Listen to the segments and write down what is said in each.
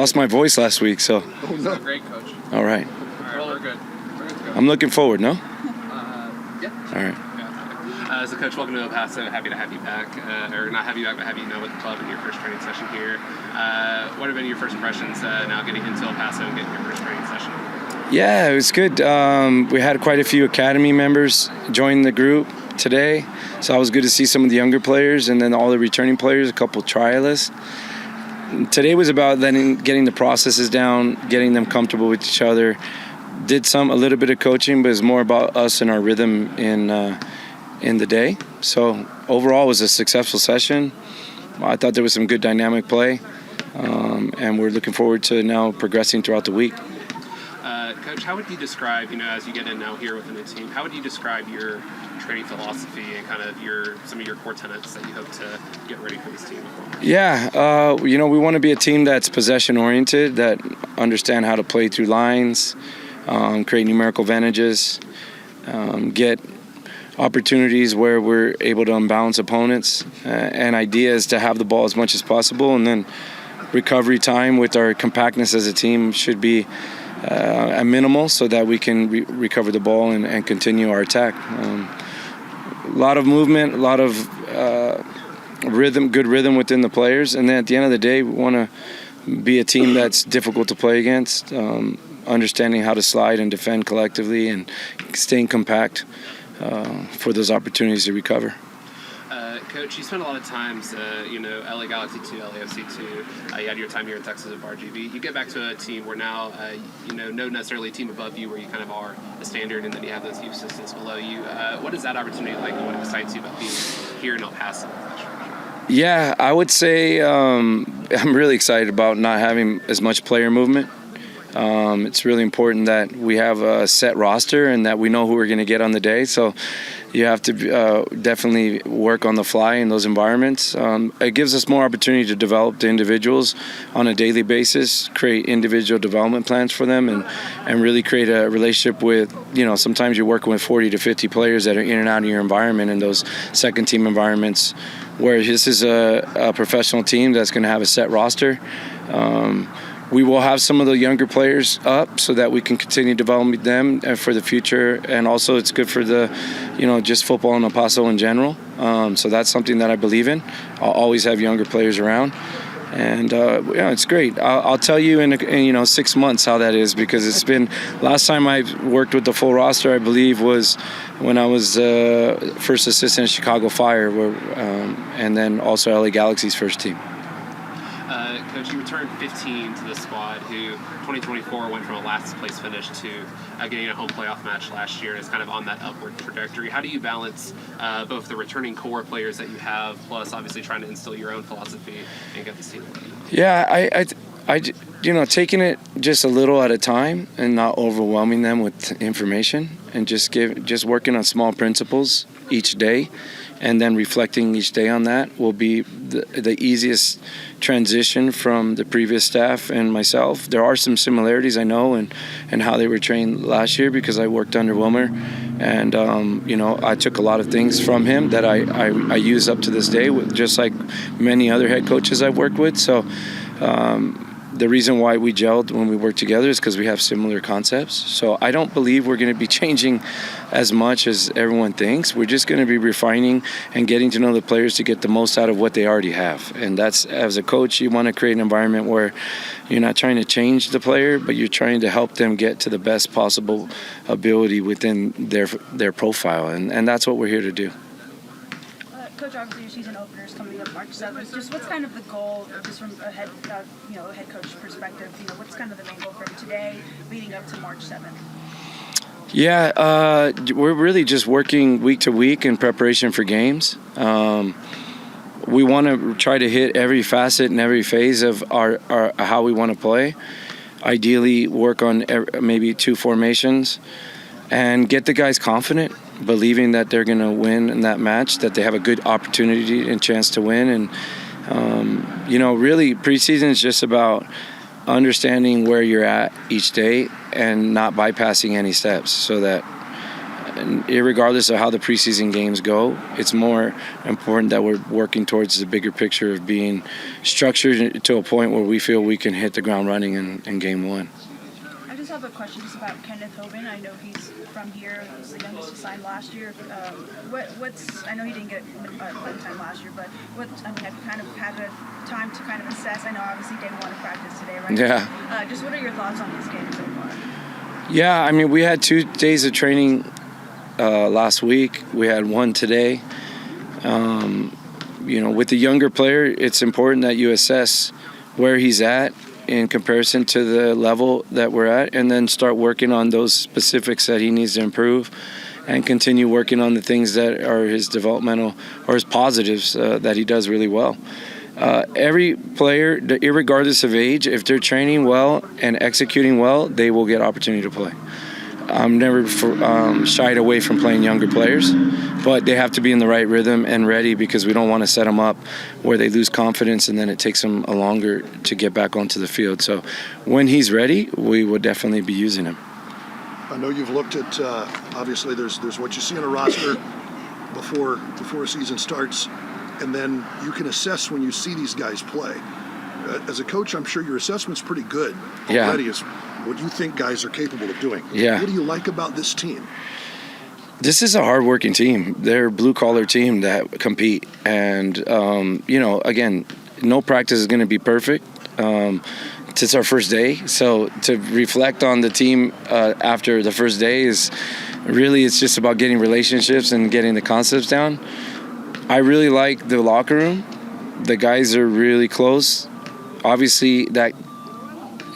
lost my voice last week, so. Oh, no. Great, Coach. All right. Well, we're good. We're good to go. I'm looking forward, no? Yeah. All right. So, Coach, welcome to El Paso. Happy to have you back. Or not have you back, but have you with the club in your first training session here. What have been your first impressions now getting into El Paso and getting your first training session? Yeah, it was good. We had quite a few academy members join the group today, so it was good to see some of the younger players and then all the returning players, a couple trialists. Today was about then getting the processes down, getting them comfortable with each other. Did a little bit of coaching, but it's more about us and our rhythm in the day. So overall, it was a successful session. I thought there was some good dynamic play, and we're looking forward to now progressing throughout the week. Coach, how would you describe, as you get in now here with a new team, how would you describe your training philosophy and kind of some of your core tenets that you hope to get ready for this team? Yeah, we want to be a team that's possession-oriented, that understand how to play through lines, create numerical advantages, get opportunities where we're able to unbalance opponents, and ideas to have the ball as much as possible, and then recovery time with our compactness as a team should be a minimal so that we can recover the ball and continue our attack. A lot of movement, a lot of good rhythm within the players, and then at the end of the day, we want to be a team that's difficult to play against, understanding how to slide and defend collectively and staying compact for those opportunities to recover. Coach, you spent a lot of times, LA Galaxy 2, LAFC 2. You had your time here in Texas at RGV. You get back to a team where now, no necessarily a team above you where you kind of are a standard and then you have those youth assistants below you. What is that opportunity like and what excites you about being here in El Paso? Yeah, I would say I'm really excited about not having as much player movement. It's really important that we have a set roster and that we know who we're going to get on the day. So you have to definitely work on the fly in those environments. It gives us more opportunity to develop the individuals on a daily basis, create individual development plans for them, and really create a relationship with, sometimes you're working with 40 to 50 players that are in and out of your environment in those second team environments, where this is a professional team that's going to have a set roster. We will have some of the younger players up so that we can continue developing them for the future. And also it's good for the, just football in El Paso in general. So that's something that I believe in. I'll always have younger players around. And, it's great. I'll tell you in 6 months how that is, because it's been, last time I worked with the full roster, I believe, was when I was first assistant at Chicago Fire, and then also LA Galaxy's first team. Coach, you returned 15 to the squad, who 2024 went from a last place finish to getting a home playoff match last year, and is kind of on that upward trajectory. How do you balance both the returning core players that you have, plus obviously trying to instill your own philosophy and get this team winning? Yeah, I taking it just a little at a time and not overwhelming them with information, and just working on small principles each day, and then reflecting each day on that will be the easiest transition from the previous staff and myself. There are some similarities, I know, and how they were trained last year, because I worked under Wilmer, and I took a lot of things from him that I use up to this day, just like many other head coaches I've worked with. So the reason why we gelled when we worked together is because we have similar concepts. So I don't believe we're going to be changing as much as everyone thinks. We're just going to be refining and getting to know the players to get the most out of what they already have. And that's, as a coach, you want to create an environment where you're not trying to change the player, but you're trying to help them get to the best possible ability within their profile. And that's what we're here to do. Coach, obviously your season opener is coming up March 7th. Just what's kind of the goal, just from a head coach perspective? What's kind of the main goal from today leading up to March 7th? Yeah, we're really just working week to week in preparation for games. We want to try to hit every facet and every phase of our how we want to play. Ideally, work on maybe 2 formations and get the guys confident, believing that they're going to win in that match, that they have a good opportunity and chance to win. And, really preseason is just about understanding where you're at each day and not bypassing any steps, so that Irregardless of how the preseason games go, it's more important that we're working towards the bigger picture of being structured to a point where we feel we can hit the ground running in game one. I just have a question just about Kenneth Hoban. I know he's from here. He was the youngest to sign last year. I know he didn't get playing time last year, but have you kind of had a time to kind of assess? I know obviously day one of practice today, right? Yeah. Just what are your thoughts on his game so far? Yeah, I mean, we had 2 days of training last week. We had one today. With the younger player, it's important that you assess where he's at in comparison to the level that we're at, and then start working on those specifics that he needs to improve, and continue working on the things that are his developmental or his positives that he does really well. Every player, irregardless of age, if they're training well and executing well, they will get opportunity to play. I'm never shied away from playing younger players, but they have to be in the right rhythm and ready, because we don't want to set them up where they lose confidence and then it takes them longer to get back onto the field. So when he's ready, we will definitely be using him. I know you've looked at, obviously there's what you see in a roster before a season starts, and then you can assess when you see these guys play. As a coach, I'm sure your assessment's pretty good already. Yeah. Is what you think guys are capable of doing. Yeah. What do you like about this team? This is a hard-working team. They're a blue-collar team that compete. And, again, no practice is going to be perfect. It's our first day. So to reflect on the team after the first day is really, it's just about getting relationships and getting the concepts down. I really like the locker room. The guys are really close. Obviously, that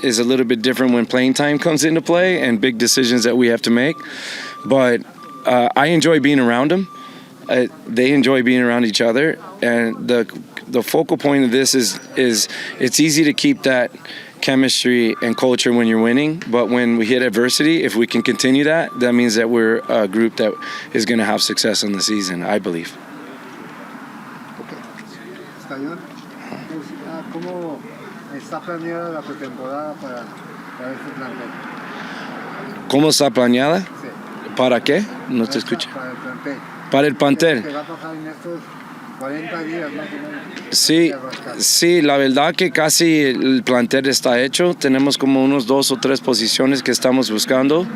is a little bit different when playing time comes into play and big decisions that we have to make. But I enjoy being around them. They enjoy being around each other. And the focal point of this is it's easy to keep that chemistry and culture when you're winning. But when we hit adversity, if we can continue that means that we're a group that is going to have success in the season, I believe. ¿Cómo está planeada la pretemporada para este plantel? ¿Cómo está planeada? Sí. ¿Para qué? No te escucho. Para el plantel. Para el plantel. ¿Qué va a pasar en estos 40 días más o menos? Sí, la verdad que casi el plantel está hecho. Tenemos como unos 2 o 3 posiciones que estamos buscando.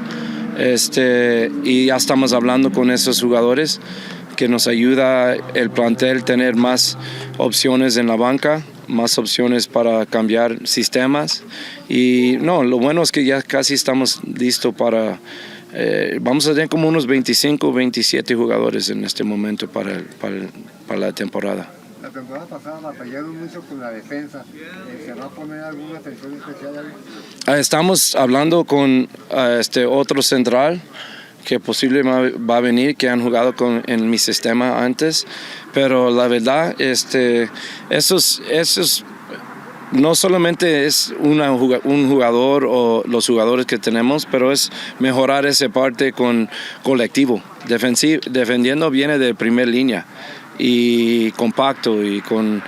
Y ya estamos hablando con esos jugadores, que nos ayuda el plantel tener más opciones en la banca, más opciones para cambiar sistemas. Y lo bueno es que ya casi estamos listos para... vamos a tener como unos 25 o 27 jugadores en este momento para la temporada. La temporada pasada batallaron mucho con la defensa. ¿Se va a poner alguna atención especial ahí? Estamos hablando con otro central que posiblemente va a venir, que han jugado en mi sistema antes, pero la verdad, esos no solamente es un jugador o los jugadores que tenemos, pero es mejorar esa parte con colectivo. Defendiendo viene de primera línea y compacto y con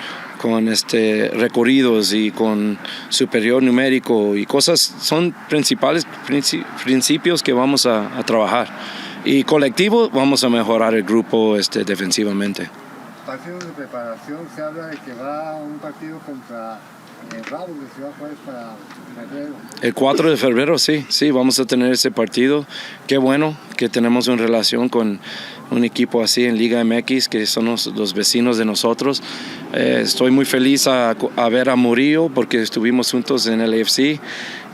recorridos y con superior numérico y cosas, son principios que vamos a trabajar. Y colectivo vamos a mejorar el grupo defensivamente. Partidos de preparación, se habla de que va un partido contra Bravos de Ciudad Juárez para febrero. El 4 de febrero, sí, vamos a tener ese partido. Qué bueno que tenemos una relación con un equipo así en Liga MX, que son los vecinos de nosotros. Estoy muy feliz a ver a Murillo, porque estuvimos juntos en el AFC,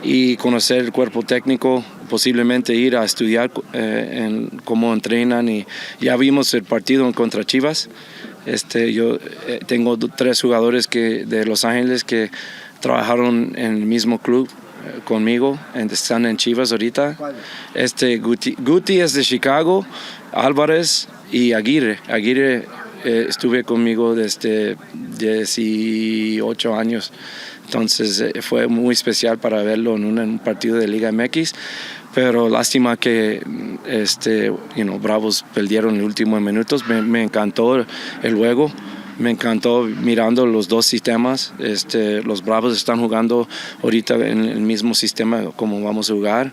y conocer el cuerpo técnico, posiblemente ir a estudiar cómo entrenan. Y ya vimos el partido contra Chivas. Yo tengo 3 jugadores de Los Ángeles que trabajaron en el mismo club conmigo, están en Chivas ahorita. Guti es de Chicago, Álvarez y Aguirre. Estuve conmigo desde 18 años, entonces fue muy especial para verlo en un partido de Liga MX. Pero lástima que Bravos perdieron en los últimos minutos. Me encantó el juego, me encantó mirando los dos sistemas. Los Bravos están jugando ahorita en el mismo sistema como vamos a jugar.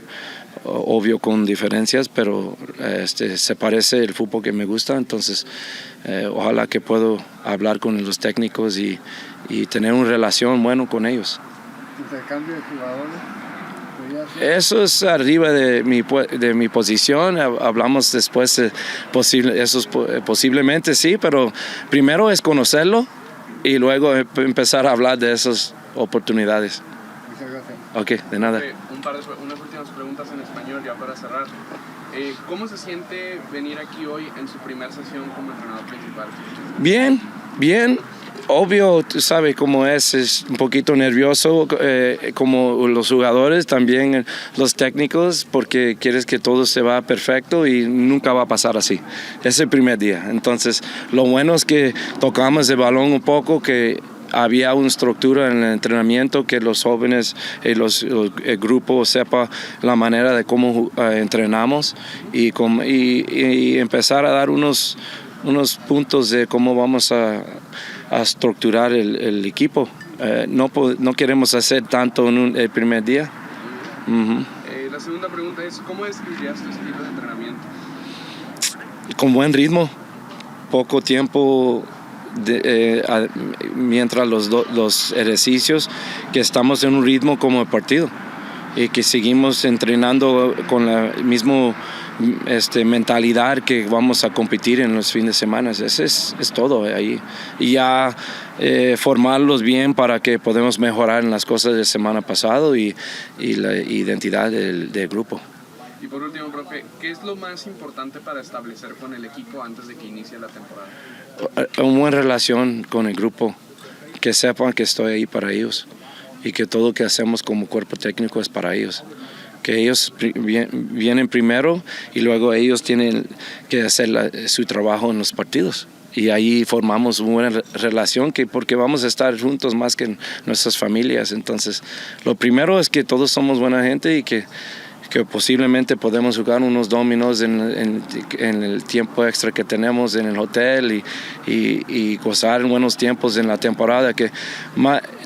obvio con diferencias, pero se parece el fútbol que me gusta, entonces ojalá que puedo hablar con los técnicos y tener una relación buena con ellos. Intercambio de jugadores. Eso es arriba de mi posición. Hablamos después, posiblemente sí, pero primero es conocerlo y luego empezar a hablar de esas oportunidades. Muchas gracias. Ok, de nada. Unas últimas preguntas en español ya para cerrar. ¿Cómo se siente venir aquí hoy en su primera sesión como entrenador principal? Bien, bien. Obvio, tú sabes cómo es un poquito nervioso, como los jugadores, también los técnicos, porque quieres que todo se va perfecto y nunca va a pasar así. Es el primer día. Entonces, lo bueno es que tocamos el balón un poco, que había una estructura en el entrenamiento, que los jóvenes y el grupo sepa la manera de cómo entrenamos y empezar a dar unos puntos de cómo vamos a estructurar el equipo. No queremos hacer tanto en el primer día. La segunda pregunta es, ¿cómo describirías tu estilo de entrenamiento? Con buen ritmo, poco tiempo mientras los ejercicios, que estamos en un ritmo como el partido y que seguimos entrenando con la misma mentalidad que vamos a competir en los fines de semana. Ese es todo ahí. Y ya formarlos bien para que podamos mejorar en las cosas de semana pasado y la identidad del grupo. Y por último, profe, ¿qué es lo más importante para establecer con el equipo antes de que inicie la temporada? Una buena relación con el grupo, que sepan que estoy ahí para ellos y que todo lo que hacemos como cuerpo técnico es para ellos. Que ellos vienen primero y luego ellos tienen que hacer su trabajo en los partidos. Y ahí formamos una buena relación, porque vamos a estar juntos más que nuestras familias. Entonces, lo primero es que todos somos buena gente y que posiblemente podemos jugar unos dominos en el tiempo extra que tenemos en el hotel y gozar en buenos tiempos en la temporada, que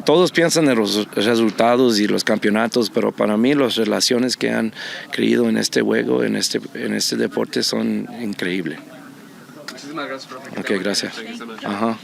todos piensan en los resultados y los campeonatos, pero para mí las relaciones que han creído en este juego, en este deporte, son increíbles. Muchísimas gracias, profe. Ok, gracias. Thank you so much. Ajá.